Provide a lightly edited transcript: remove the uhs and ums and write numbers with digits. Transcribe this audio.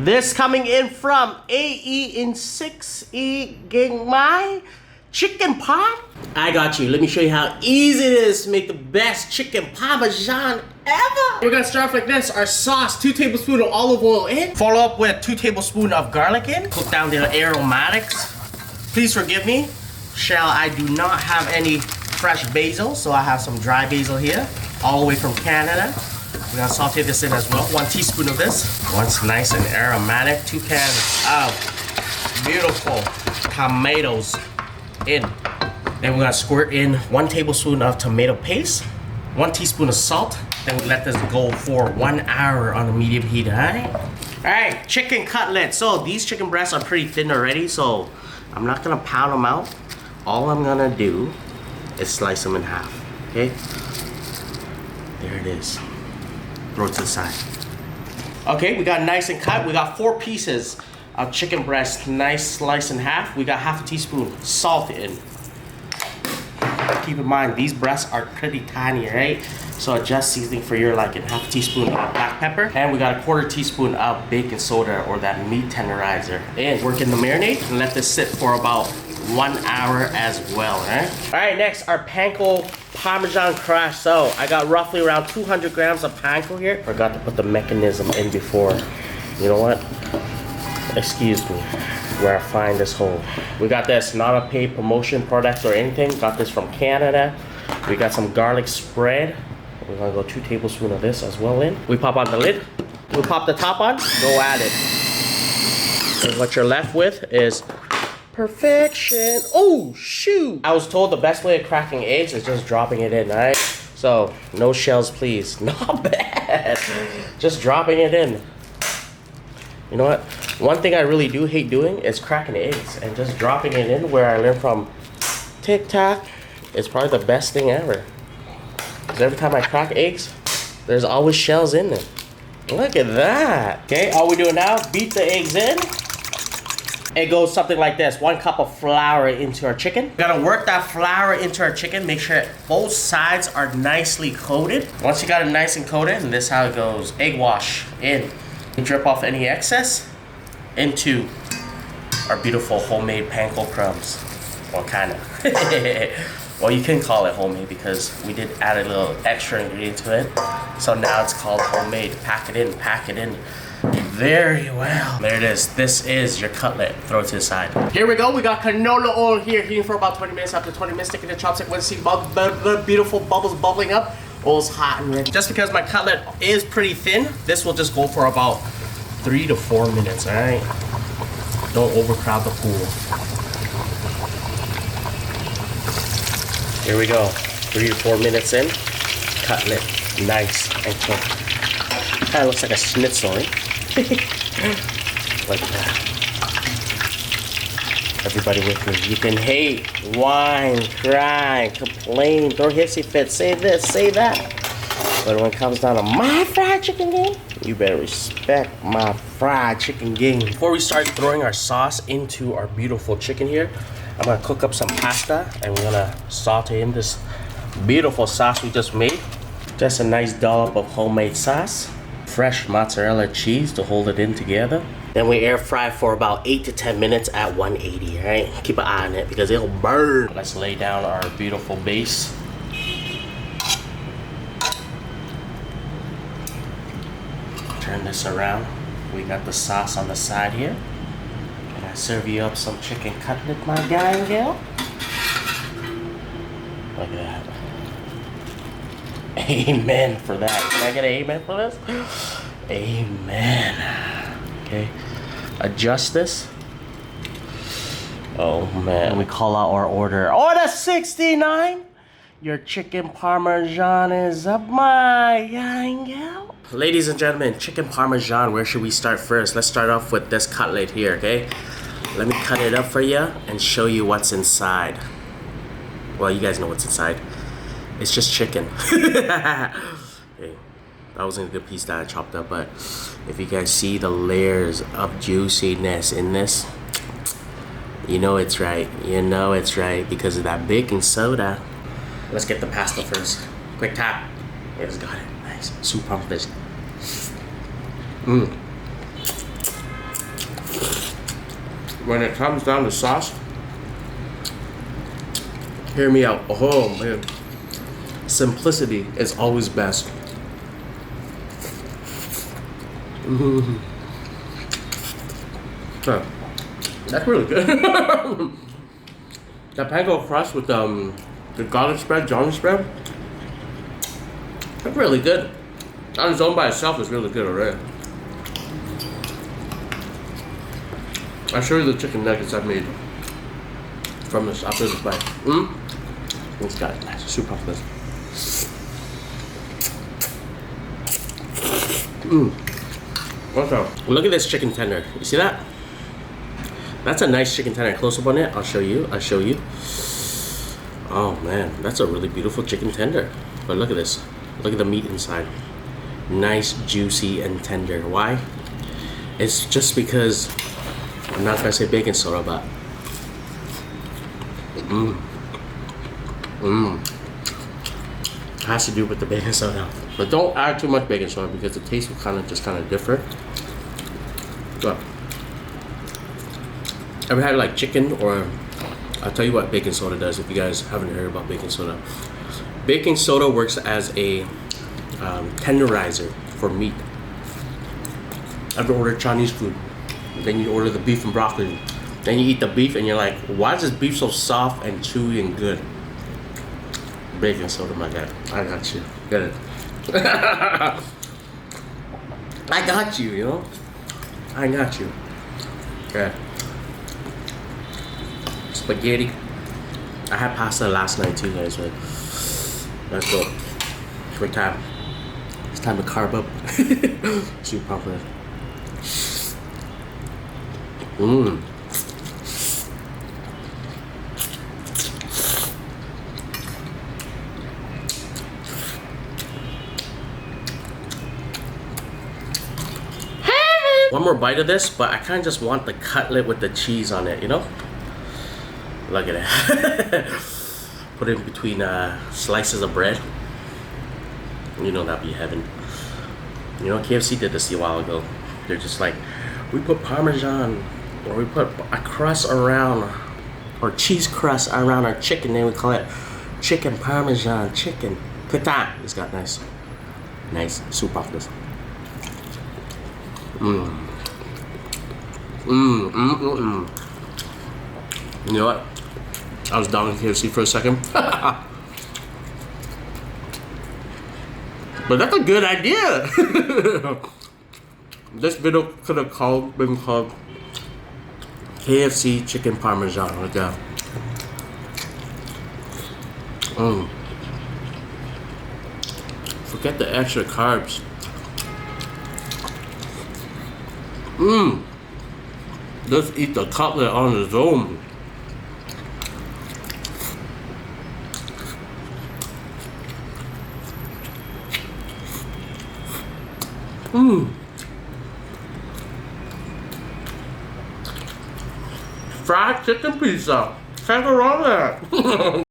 This coming in from AE in 6E Ging Mai chicken pot. I got you. Let me show you how easy it is to make the best chicken Parmesan ever. We're gonna start off like this. Our sauce, 2 tablespoons of olive oil in. Follow up with 2 tablespoons of garlic in. Cook down the aromatics. Please forgive me, Shell, I do not have any fresh basil, so I have some dry basil here, all the way from Canada. We're gonna saute this in as well. 1 teaspoon of this. Once nice and aromatic, 2 cans of beautiful tomatoes in. Then we're gonna squirt in 1 tablespoon of tomato paste, 1 teaspoon of salt. Then we let this go for 1 hour on a medium heat, alright? Alright, chicken cutlets. So these chicken breasts are pretty thin already, so I'm not gonna pound them out. All I'm gonna do is slice them in half, okay? There it is. Throw it to the side. Okay, we got nice and cut. We got 4 pieces of chicken breast, nice slice in half. We got half a teaspoon salt in. Keep in mind, these breasts are pretty tiny, right? So adjust seasoning for your liking. Half a teaspoon of black pepper. And we got a 1/4 teaspoon of baking soda or that meat tenderizer. And work in the marinade and let this sit for about 1 hour as well, right? All right, next, our panko Parmesan crash. So I got roughly around 200 grams of panko here. Forgot to put the mechanism in before. You know what? Excuse me, where I find this hole. We got this, not a paid promotion product or anything. Got this from Canada. We got some garlic spread. We're gonna go 2 tablespoons of this as well in. We pop on the lid. We pop the top on, go at it. And what you're left with is perfection. Oh, shoot. I was told the best way of cracking eggs is just dropping it in, all right? So, no shells, please. Not bad. Just dropping it in. You know what? One thing I really do hate doing is cracking eggs and just dropping it in, where I learned from TikTok. It's probably the best thing ever. Because every time I crack eggs, there's always shells in them. Look at that. Okay, all we do now, beat the eggs in. It goes something like this. 1 cup of flour into our chicken. We're gonna work that flour into our chicken. Make sure both sides are nicely coated. Once you got it nice and coated, and this is how it goes. Egg wash in. Drip off any excess into our beautiful homemade panko crumbs. Well, kind of. Well, you can call it homemade because we did add a little extra ingredient to it. So now it's called homemade. Pack it in, pack it in. Very well. There it is. This is your cutlet. Throw it to the side. Here we go. We got canola oil here, heating for about 20 minutes. After 20 minutes, sticking the chopstick. When you see beautiful bubbles bubbling up, oil's hot and ready. Just because my cutlet is pretty thin, this will just go for about 3 to 4 minutes, all right? Don't overcrowd the pool. Here we go. 3 to 4 minutes in. Cutlet, nice and cooked. Kind of looks like a schnitzel, eh? Like that. Everybody with me. You can hate, whine, cry, complain, throw hissy fits, say this, say that. But when it comes down to my fried chicken game, you better respect my fried chicken game. Before we start throwing our sauce into our beautiful chicken here, I'm gonna cook up some pasta and we're gonna saute in this beautiful sauce we just made. Just a nice dollop of homemade sauce. Fresh mozzarella cheese to hold it in together. Then we air fry for about 8 to 10 minutes at 180, all right? Keep an eye on it because it'll burn. Let's lay down our beautiful base. Turn this around. We got the sauce on the side here. Can I serve you up some chicken cutlet, my guy and gal? Look at that. Amen for that. Can I get an amen for this? Amen. Okay. Adjust this. Oh man. We call out our order. Order 69. Your chicken Parmesan is up, my guy and gal. Ladies and gentlemen, chicken Parmesan, where should we start first? Let's start off with this cutlet here, okay? Let me cut it up for you and show you what's inside. Well, you guys know what's inside. It's just chicken. Okay, that wasn't a good piece that I chopped up, but if you guys see the layers of juiciness in this, you know it's right. You know it's right because of that baking soda. Let's get the pasta first. Quick tap. Yes, got it. Nice. Soup pumpkin. when it comes down to sauce, hear me out. Oh man, simplicity is always best. Huh. That's really good. That panko crust with the garlic spread, Johnny spread, that's really good. On its own by itself is really good already. I'll show you the chicken nuggets I've made from this after this bite. This guy's nice. Super off this. What's up? Look at this chicken tender. You see that? That's a nice chicken tender. Close up on it. I'll show you. Oh man, that's a really beautiful chicken tender. But look at this. Look at the meat inside. Nice, juicy, and tender. Why? It's just because I'm not gonna say baking soda, but has to do with the baking soda. But don't add too much baking soda because the taste will kind of differ. But ever had like chicken, or I'll tell you what baking soda does if you guys haven't heard about baking soda. Baking soda works as a tenderizer for meat. Ever order Chinese food? Then you order the beef and broccoli. Then you eat the beef and you're like, why is this beef so soft and chewy and good? Baking soda, my guy. I got you. Get it. I got you, you know? I got you. Okay. Spaghetti. I had pasta last night too, guys. But let's go. Quick time. It's time to carb up. Super popular. One more bite of this, but I kind of just want the cutlet with the cheese on it, you know? Look at it. Put it in between slices of bread. You know that'd be heaven. You know, KFC did this a while ago. They're just like, we put Parmesan, or we put a crust around, or cheese crust around our chicken, then we call it chicken Parmesan chicken. Pita. It's got nice soup off this. You know what? I was down in KFC for a second. But that's a good idea. This video could have been called KFC Chicken Parmesan. Like that. Forget the extra carbs. Just eat the cutlet on its own. Fried chicken pizza. Can't go wrong with that.